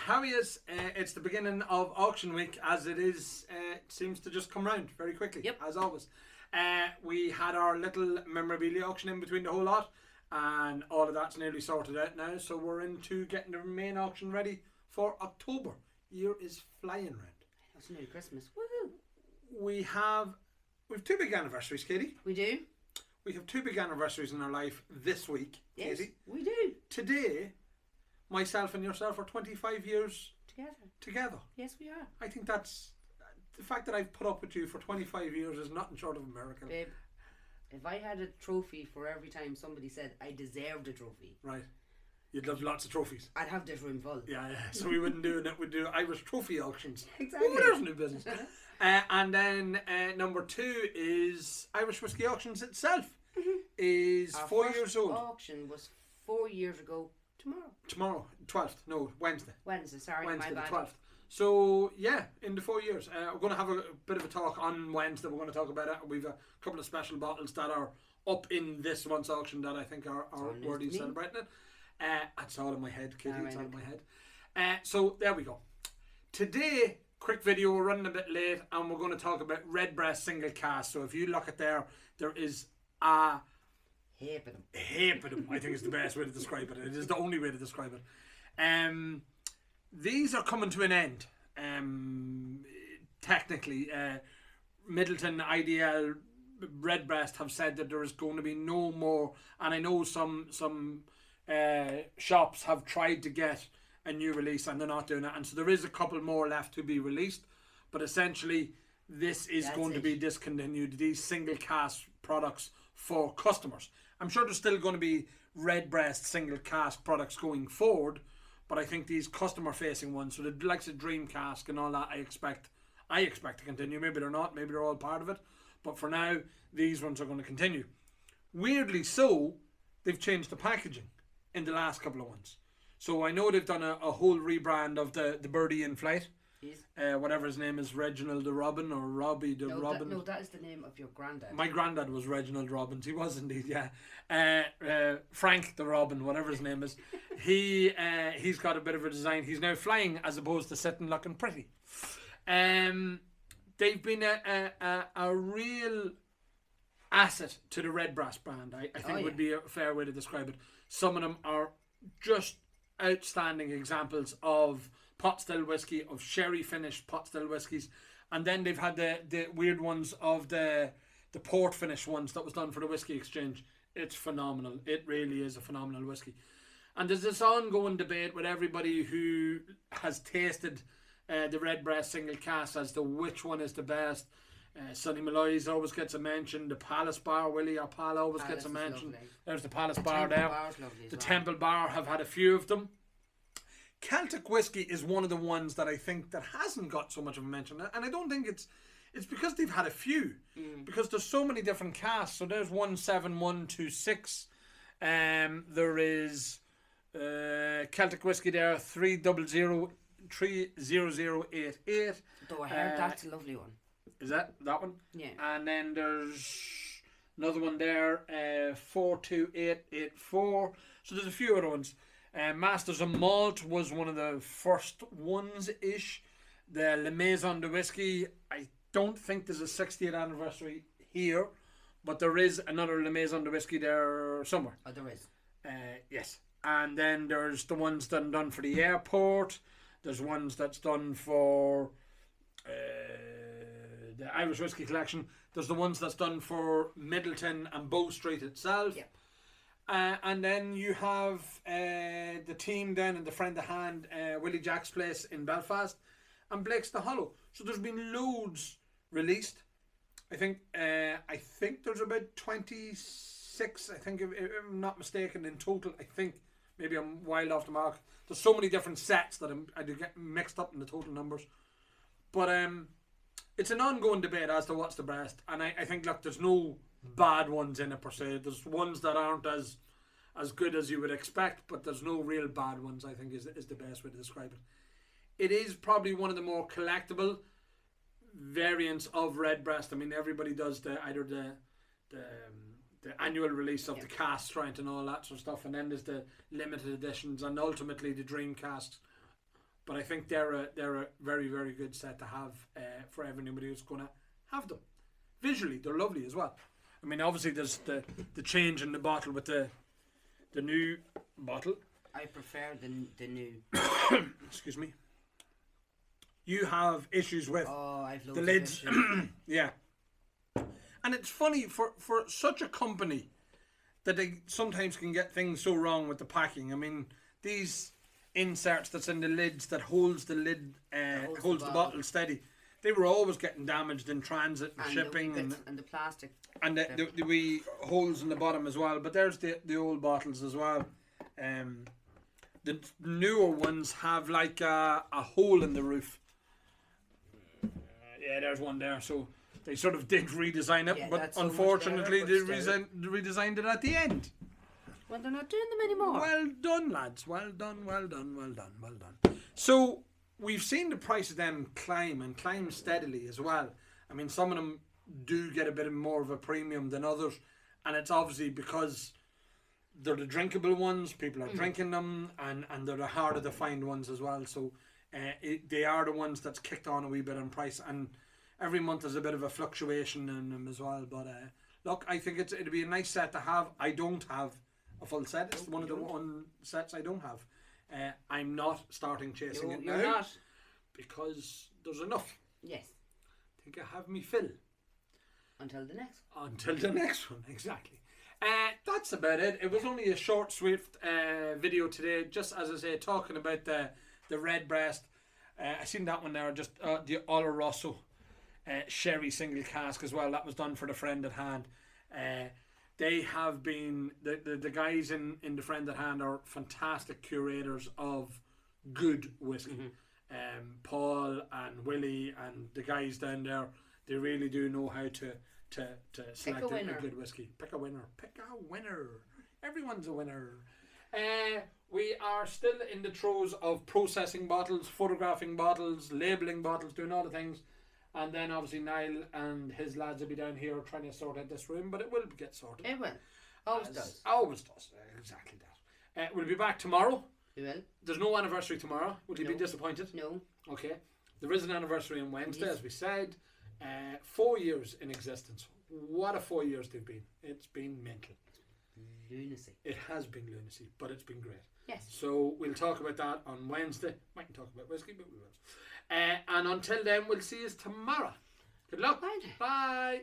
How is it's the beginning of auction week, as it is. Seems to just come round very quickly. Yep. As always. We had our little memorabilia auction in between the whole lot, and all of that's nearly sorted out now. So we're into getting the main auction ready for October. Year is flying round. That's nearly Christmas. Woohoo! We've two big anniversaries, Katie. We do. We have two big anniversaries in our life this week, Yes, Katie. we do. Today, myself and yourself are 25 years together. Yes, we are. I think that's the fact that I've put up with you for 25 years is nothing short of a miracle. Babe, if I had a trophy for every time somebody said I deserved a trophy, Right. You'd love lots of trophies. I'd have this room full. Yeah. So we wouldn't do it. We'd do Irish trophy auctions. Exactly. Oh, there's new business. And then number two is Irish Whiskey Auctions itself. Is Our 4 first years old. auction was 4 years ago Tomorrow, 12th. No, Wednesday. Wednesday, sorry, Wednesday my the bad. 12th. So yeah, in the 4 years, we're going to have a bit of a talk on Wednesday. We're going to talk about it. We've a couple of special bottles that are up in this month's auction that I think are worthy of celebrating it. It's all in my head, Katie. It's all in my head. So there we go. Today, quick video. We're running a bit late, and we're going to talk about redbreast single cask. So if you look at there is a Heap of them. heap of them. I think is the best way to describe it. It is the only way to describe it. These are coming to an end. Technically, Middleton, IDL, Redbreast have said that there is going to be no more. And I know some shops have tried to get a new release and they're not doing it. And so there is a couple more left to be released. But essentially, this is going to be discontinued. These single cask products for customers. I'm sure there's still going to be Redbreast single cask products going forward, but I think these customer facing ones, so the likes of Dream Cask and all that, I expect to continue. Maybe they're not, maybe they're all part of it, but for now these ones are going to continue. Weirdly so, they've changed the packaging in the last couple of ones. So I know they've done a whole rebrand of the birdie in flight. Whatever his name is, Reginald the Robin or Robbie the Robin. That is the name of your granddad. My granddad was Reginald Robbins. He was indeed, yeah. Frank the Robin, whatever his name is. He's got a bit of a design. He's now flying as opposed to sitting looking pretty. They've been a real asset to the Redbreast brand. I think would be a fair way to describe it. Some of them are just outstanding examples of pot still whiskey, of sherry finished pot still whiskies, and then they've had the weird ones of the port finish ones that was done for the Whiskey Exchange. It's phenomenal. It really is a phenomenal whiskey. And there's this ongoing debate with everybody who has tasted the Redbreast single cask as to which one is the best. Sonny Malloy's always gets a mention. The Palace Bar, Willie or Pal always gets a mention. Lovely. There's the Palace Bar there. The well. Temple Bar have had a few of them. Celtic whiskey is one of the ones that I think that hasn't got so much of a mention, and I don't think it's because they've had a few, because there's so many different casks. So there's 17126. There is Celtic whiskey there 30088. Though I heard that's a lovely one. Is that one? Yeah. And then there's another one there, 42884. So there's a few other ones. Masters of Malt was one of the first ones-ish. The Le Maison de Whiskey, I don't think there's a 60th anniversary here, but there is another Le Maison de Whiskey there somewhere. Oh, there is. Yes. And then there's the ones done for the airport. There's ones that's done for the Irish Whiskey Collection. There's the ones that's done for Middleton and Bow Street itself. Yep. And then you have the team then and the friend of hand, Willie Jack's place in Belfast, and Blake's the Hollow. So there's been loads released. I think there's about 26. I think if I'm not mistaken in total. I think maybe I'm wild off the mark. There's so many different sets that I do get mixed up in the total numbers. But it's an ongoing debate as to what's the best, and I think look, there's no bad ones in it per se. There's ones that aren't as good as you would expect, but there's no real bad ones. I think is the best way to describe it. It is probably one of the more collectible variants of Redbreast. I mean, everybody does either the annual release of the cask strength and all that sort of stuff, and then there's the limited editions and ultimately the Dream casks. But I think they're a very, very good set to have for everybody who's going to have them. Visually, they're lovely as well. I mean, obviously, there's the change in the bottle with the new bottle. I prefer the new. Excuse me. You have issues with I've loads the of lids. issues. Yeah. And it's funny for such a company that they sometimes can get things so wrong with the packing. I mean, these inserts that's in the lids that holds the lid, holds the bottle steady, they were always getting damaged in transit and shipping and the plastic. And the wee holes in the bottom as well. But there's the old bottles as well. The newer ones have like a hole in the roof. Yeah, there's one there. So they sort of did redesign it, but unfortunately they redesigned it at the end. Well, they're not doing them anymore. Well done, lads. Well done. So we've seen the price of them climb steadily as well. I mean, some of them do get a bit more of a premium than others, and it's obviously because they're the drinkable ones. People are drinking them, and they're the harder to find ones as well. So they are the ones that's kicked on a wee bit in price, and every month there's a bit of a fluctuation in them as well. But look, I think it'd be a nice set to have. I don't have a full set. It's one of the one sets I don't have. I'm not starting chasing it now. You're not. Because there's enough. Yes. I think I have me fill. Until the next one. Until the next one, exactly. That's about it. It was only a short, swift video today. Just as I say, talking about the redbreast. I seen that one there. Just the Oloroso sherry single cask as well. That was done for the friend at hand. They have been the guys in the friend at hand are fantastic curators of good whiskey. Paul and Willie and the guys down there, they really do know how to select a good whiskey. Pick a winner. Everyone's a winner. We are still in the throes of processing bottles, photographing bottles, labelling bottles, doing all the things. And then obviously Niall and his lads will be down here trying to sort out this room, but it will get sorted. It will. Always does. Always does. Exactly that. We'll be back tomorrow. We will. There's no anniversary tomorrow. Would you be disappointed? No. Okay. There is an anniversary on Wednesday, Yes. as we said. 4 years in existence. What a 4 years they've been. It's been mental. Lunacy. It has been lunacy, but it's been great. Yes. So we'll talk about that on Wednesday. Mightn't talk about whiskey, but we will. And until then, we'll see you tomorrow. Good luck. Bye. Bye.